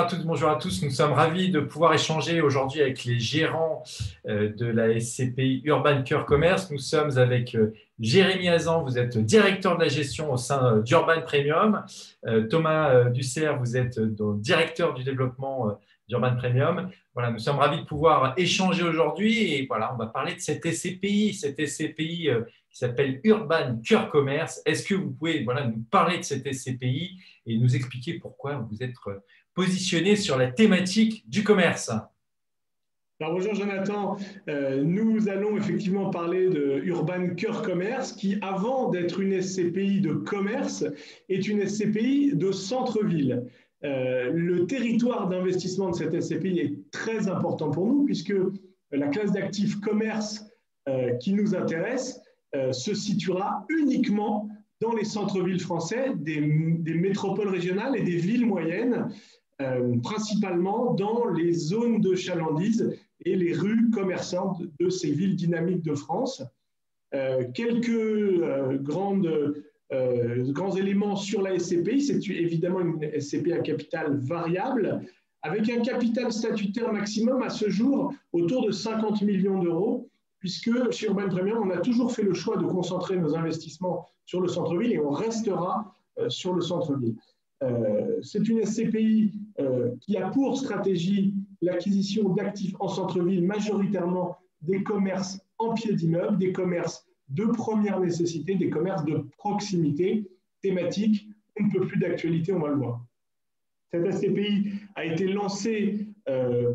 toutes, bonjour à tous. Nous sommes ravis de pouvoir échanger aujourd'hui avec les gérants de la SCPI Urban Cœur Commerce. Nous sommes avec Jérémy Hazan, vous êtes directeur de la gestion au sein d'Urban Premium. Thomas Dussert, vous êtes directeur du développement d'Urban Premium. Voilà, nous sommes ravis de pouvoir échanger aujourd'hui et voilà, on va parler de cette SCPI qui s'appelle Urban Cœur Commerce. Est-ce que vous pouvez nous parler de cette SCPI et nous expliquer pourquoi vous êtes positionné sur la thématique du commerce? Alors bonjour Jonathan, nous allons effectivement parler de Urban Cœur Commerce qui, avant d'être une SCPI de commerce, est une SCPI de centre-ville. Le territoire d'investissement de cette SCPI est très important pour nous puisque la classe d'actifs commerce qui nous intéresse se situera uniquement dans les centres-villes français, des métropoles régionales et des villes moyennes, principalement dans les zones de chalandise et les rues commerçantes de ces villes dynamiques de France. Quelques grands éléments sur la SCPI. C'est évidemment une SCPI à capital variable, avec un capital statutaire maximum à ce jour autour de 50 millions d'euros, puisque chez Urban Premium, on a toujours fait le choix de concentrer nos investissements sur le centre-ville et on restera sur le centre-ville. C'est une SCPI qui a pour stratégie l'acquisition d'actifs en centre-ville, majoritairement des commerces en pied d'immeuble, des commerces de première nécessité, des commerces de proximité, thématiques. On ne peut plus d'actualité, on va le voir. Cette SCPI a été lancée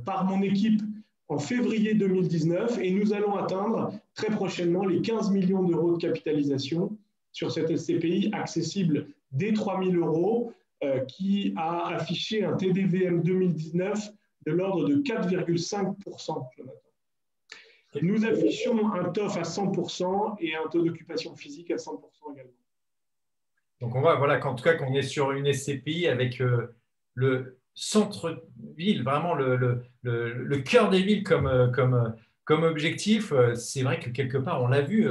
par mon équipe en février 2019 et nous allons atteindre très prochainement les 15 millions d'euros de capitalisation sur cette SCPI accessible dès 3 000 euros, qui a affiché un TDVM 2019 de l'ordre de 4,5%. Nous affichons un TOF à 100% et un taux d'occupation physique à 100% également. Donc on voit qu'en tout cas qu'on est sur une SCPI avec le centre-ville, vraiment le cœur des villes comme objectif. C'est vrai que quelque part, on l'a vu,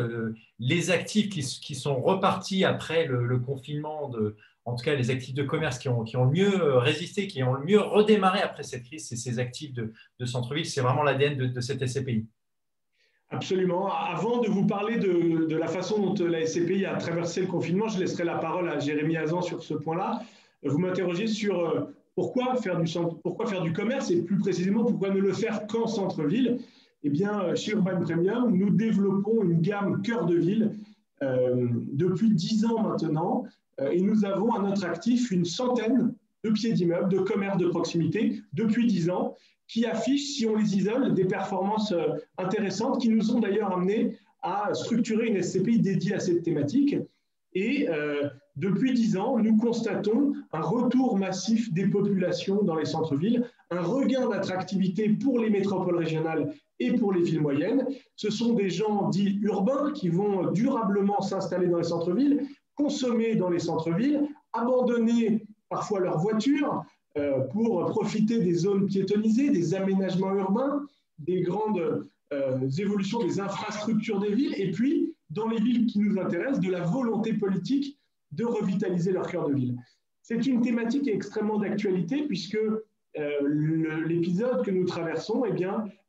les actifs qui sont repartis après le confinement, en tout cas les actifs de commerce qui ont le mieux résisté, qui ont le mieux redémarré après cette crise, c'est ces actifs de centre-ville. C'est vraiment l'ADN de cette SCPI. Absolument. Avant de vous parler de la façon dont la SCPI a traversé le confinement, je laisserai la parole à Jérémy Hazan sur ce point-là. Vous m'interrogez sur pourquoi faire du commerce et plus précisément pourquoi ne le faire qu'en centre-ville. Eh bien, chez Urban Premium, nous développons une gamme cœur de ville depuis 10 ans maintenant et nous avons à notre actif une centaine de pieds d'immeubles, de commerces de proximité depuis 10 ans qui affichent, si on les isole, des performances intéressantes qui nous ont d'ailleurs amenés à structurer une SCPI dédiée à cette thématique. Et depuis 10 ans, nous constatons un retour massif des populations dans les centres-villes, un regain d'attractivité pour les métropoles régionales et pour les villes moyennes. Ce sont des gens dits urbains qui vont durablement s'installer dans les centres-villes, consommer dans les centres-villes, abandonner parfois leur voiture pour profiter des zones piétonnisées, des aménagements urbains, des grandes évolutions des infrastructures des villes, et puis, dans les villes qui nous intéressent, de la volonté politique de revitaliser leur cœur de ville. C'est une thématique extrêmement d'actualité puisque l'épisode que nous traversons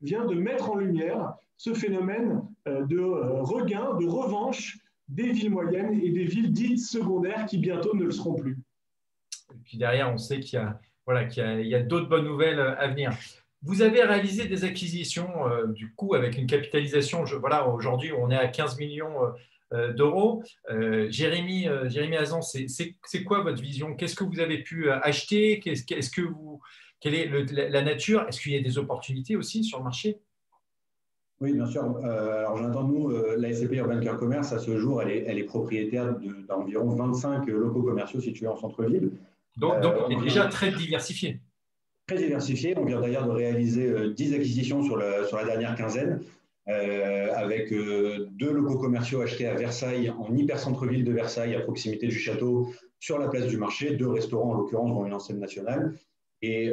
vient de mettre en lumière ce phénomène de regain, de revanche des villes moyennes et des villes dites secondaires qui bientôt ne le seront plus. Et puis derrière, on sait qu'il y a d'autres bonnes nouvelles à venir. Vous avez réalisé des acquisitions, du coup, avec une capitalisation, aujourd'hui, on est à 15 millions d'euros. Jérémy Hazan, c'est quoi votre vision? Qu'est-ce que vous avez pu acheter? Quelle est la nature? Est-ce qu'il y a des opportunités aussi sur le marché? Oui, bien sûr. Alors, Jonathan, nous, la SCPI Urban Cœur Commerce, à ce jour, elle est propriétaire d'environ 25 locaux commerciaux situés en centre-ville. Donc on est déjà très diversifié. Très diversifié. On vient d'ailleurs de réaliser 10 acquisitions sur la dernière quinzaine, avec 2 locaux commerciaux achetés à Versailles, en hyper-centre-ville de Versailles, à proximité du château, sur la place du marché, 2 restaurants, en l'occurrence, dont une enseigne nationale. Et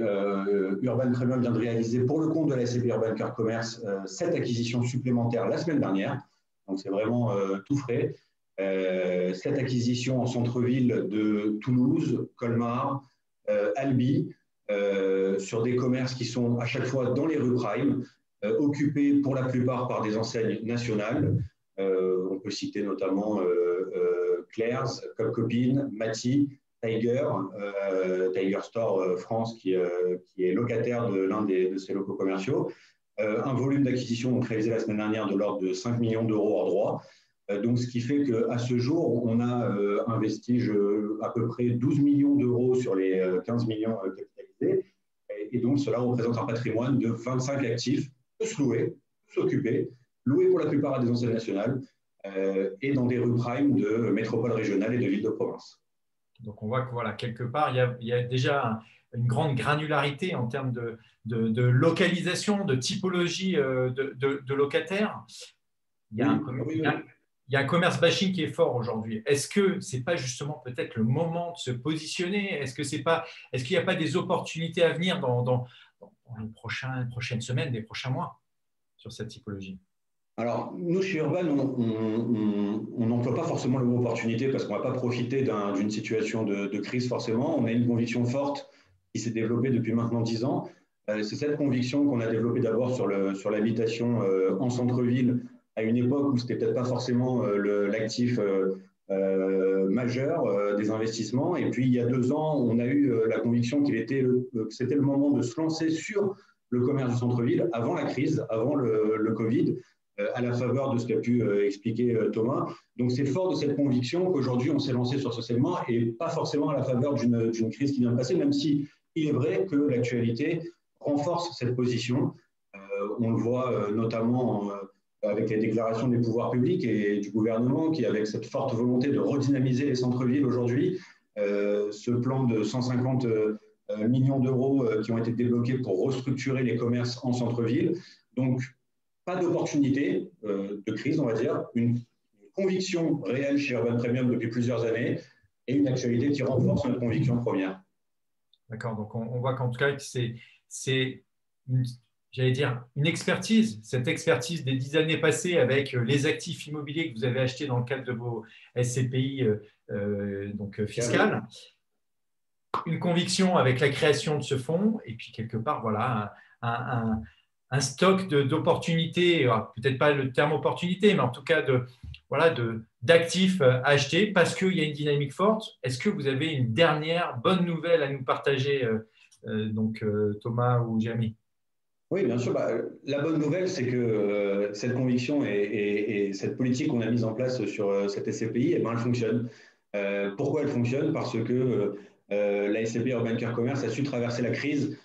Urban Premium vient de réaliser, pour le compte de la SCPI Urban Cœur Commerce, 7 acquisitions supplémentaires la semaine dernière. Donc, c'est vraiment tout frais. 7 acquisitions en centre-ville de Toulouse, Colmar, Albi, sur des commerces qui sont à chaque fois dans les rues prime, occupés pour la plupart par des enseignes nationales. On peut citer notamment Claire's, Copcopine, Mati, Tiger, Tiger Store France, qui est locataire de l'un de ces locaux commerciaux. Un volume d'acquisition réalisé la semaine dernière de l'ordre de 5 millions d'euros hors droit. Donc, ce qui fait qu'à ce jour, on a investi à peu près 12 millions d'euros sur les 15 millions capitalisés. Et donc, cela représente un patrimoine de 25 actifs, tous loués, tous occupés, loués pour la plupart à des enseignes nationales et dans des rues prime de métropoles régionales et de villes de province. Donc, on voit que voilà, quelque part, il y a déjà une grande granularité en termes de localisation, de typologie de locataires. Il y a un commerce bashing qui est fort aujourd'hui. Est-ce que ce n'est pas justement peut-être le moment de se positionner? Est-ce qu'il n'y a pas des opportunités à venir dans les prochaines semaines, les prochains mois sur cette typologie? Alors, nous, chez Urban, on n'emploie pas forcément le mot opportunité parce qu'on ne va pas profiter d'une situation de crise forcément. On a une conviction forte qui s'est développée depuis maintenant 10 ans. C'est cette conviction qu'on a développée d'abord sur l'habitation en centre-ville à une époque où ce n'était peut-être pas forcément l'actif majeur des investissements. Et puis, il y a 2 ans, on a eu la conviction que c'était le moment de se lancer sur le commerce du centre-ville avant la crise, avant le Covid, à la faveur de ce qu'a pu expliquer Thomas. Donc, c'est fort de cette conviction qu'aujourd'hui, on s'est lancé sur ce segment et pas forcément à la faveur d'une crise qui vient de passer, même si il est vrai que l'actualité renforce cette position. On le voit notamment avec les déclarations des pouvoirs publics et du gouvernement qui, avec cette forte volonté de redynamiser les centres-villes aujourd'hui, ce plan de 150 millions d'euros qui ont été débloqués pour restructurer les commerces en centre-ville. Donc, pas d'opportunité de crise, on va dire, une conviction réelle chez Urban Premium depuis plusieurs années et une actualité qui renforce notre conviction première. D'accord, donc on voit qu'en tout cas, c'est j'allais dire, une expertise, cette expertise des 10 années passées avec les actifs immobiliers que vous avez achetés dans le cadre de vos SCPI donc fiscales, une conviction avec la création de ce fonds et puis quelque part, voilà, un stock d'opportunités, peut-être pas le terme opportunité, mais en tout cas d'actifs à acheter parce qu'il y a une dynamique forte. Est-ce que vous avez une dernière bonne nouvelle à nous partager, Thomas ou Jérémy? Oui, bien sûr. La bonne nouvelle, c'est que cette conviction et cette politique qu'on a mise en place sur cette SCPI, elle fonctionne. Pourquoi elle fonctionne? Parce que la SCPI Urban Care Commerce a su traverser la crise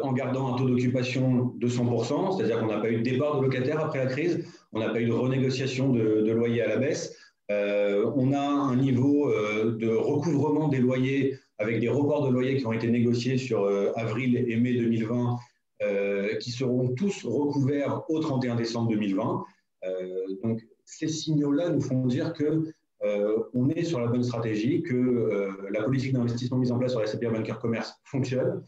en gardant un taux d'occupation de 100%, c'est-à-dire qu'on n'a pas eu de départ de locataires après la crise, on n'a pas eu de renégociation de loyers à la baisse, on a un niveau de recouvrement des loyers avec des reports de loyers qui ont été négociés sur avril et mai 2020 qui seront tous recouverts au 31 décembre 2020. Donc, ces signaux-là nous font dire qu'on est sur la bonne stratégie, que la politique d'investissement mise en place sur la SCPI Urban Care Commerce fonctionne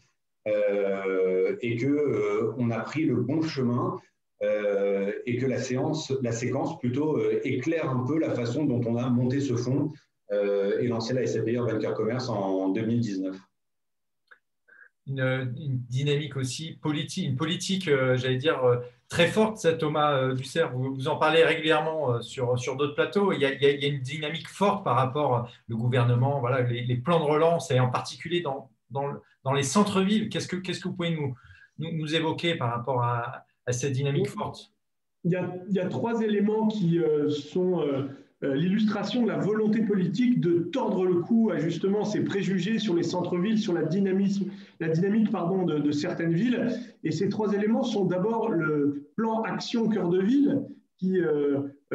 et qu'on a pris le bon chemin et que la séquence plutôt éclaire un peu la façon dont on a monté ce fonds et lancé la SCPI Urban Care Commerce en 2019. Une dynamique aussi politique, une politique, j'allais dire, très forte, ça, Thomas Dussert, vous en parlez régulièrement sur d'autres plateaux. Il y a une dynamique forte par rapport au gouvernement, voilà, les plans de relance, et en particulier dans les centres-villes. Qu'est-ce que vous pouvez nous évoquer par rapport à cette dynamique forte? Il y a 3 éléments qui sont l'illustration de la volonté politique de tordre le cou à justement ces préjugés sur les centres-villes, sur la dynamique de certaines villes. Et ces 3 éléments sont d'abord le plan Action Cœur de Ville qui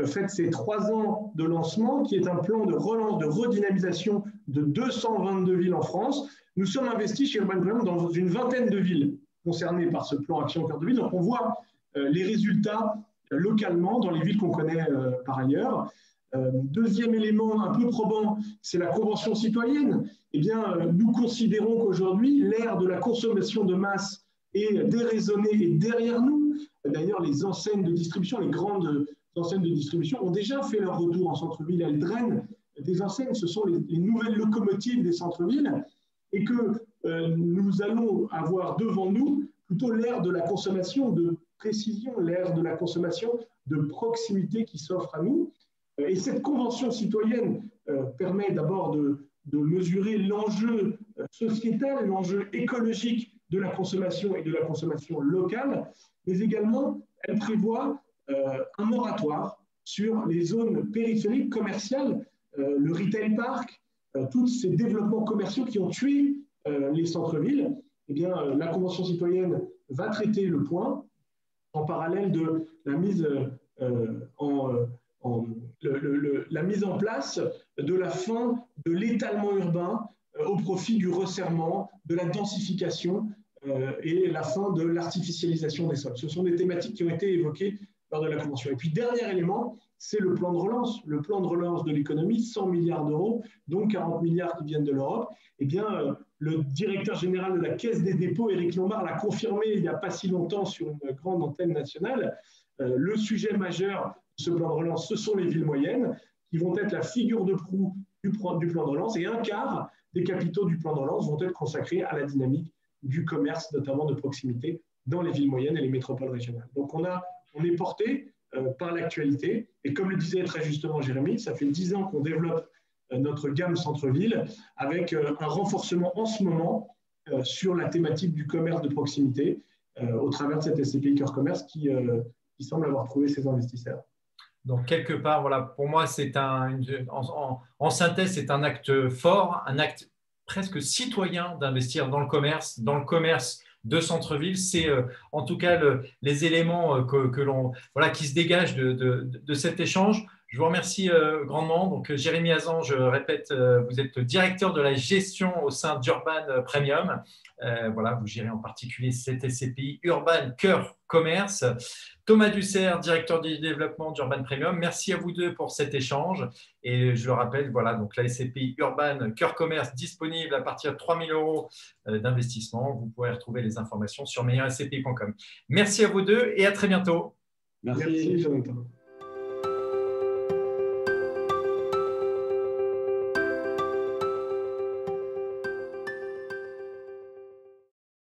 fête ses 3 ans de lancement, qui est un plan de relance, de redynamisation de 222 villes en France. Nous sommes investis chez Urban Premium dans une vingtaine de villes concernées par ce plan Action Cœur de Ville. Donc on voit les résultats localement dans les villes qu'on connaît par ailleurs. Deuxième élément un peu probant, c'est la Convention citoyenne. Eh bien, nous considérons qu'aujourd'hui, l'ère de la consommation de masse est déraisonnée et derrière nous. D'ailleurs, les enseignes de distribution, les grandes enseignes de distribution ont déjà fait leur retour en centre-ville. Elles drainent des enseignes, ce sont les nouvelles locomotives des centres-villes. Et que nous allons avoir devant nous plutôt l'ère de la consommation de précision, l'ère de la consommation de proximité qui s'offre à nous. Et cette convention citoyenne permet d'abord de mesurer l'enjeu sociétal, l'enjeu écologique de la consommation et de la consommation locale, mais également elle prévoit un moratoire sur les zones périphériques commerciales, le retail park, tous ces développements commerciaux qui ont tué les centres-villes. Eh bien, la Convention citoyenne va traiter le point en parallèle de la mise la mise en place de la fin de l'étalement urbain au profit du resserrement, de la densification et la fin de l'artificialisation des sols. Ce sont des thématiques qui ont été évoquées lors de la Convention. Et puis, dernier élément, c'est le plan de relance. Le plan de relance de l'économie, 100 milliards d'euros, dont 40 milliards qui viennent de l'Europe. Eh bien, le directeur général de la Caisse des dépôts, Éric Lombard, l'a confirmé il n'y a pas si longtemps sur une grande antenne nationale. Le sujet majeur de ce plan de relance, ce sont les villes moyennes, qui vont être la figure de proue du plan de relance, et un quart des capitaux du plan de relance vont être consacrés à la dynamique du commerce, notamment de proximité, dans les villes moyennes et les métropoles régionales. Donc on est porté par l'actualité, et comme le disait très justement Jérémy, ça fait 10 ans qu'on développe notre gamme centre-ville, avec un renforcement en ce moment sur la thématique du commerce de proximité, au travers de cette SCPI Cœur Commerce qui semble avoir trouvé ses investisseurs. Donc, quelque part, voilà, pour moi, en synthèse, c'est un acte fort, un acte presque citoyen d'investir dans le commerce de centre-ville. C'est en tout cas les éléments qui se dégagent de cet échange. Je vous remercie grandement. Donc, Jérémy Hazan, je répète, vous êtes directeur de la gestion au sein d'Urban Premium. Vous gérez en particulier cette SCPI Urban Cœur Commerce. Thomas Dussert, directeur du développement d'Urban Premium. Merci à vous deux pour cet échange. Et je le rappelle, donc la SCPI Urban Cœur Commerce disponible à partir de 3 000 € d'investissement. Vous pourrez retrouver les informations sur meilleurscpi.com. Merci à vous deux et à très bientôt. Merci Jonathan.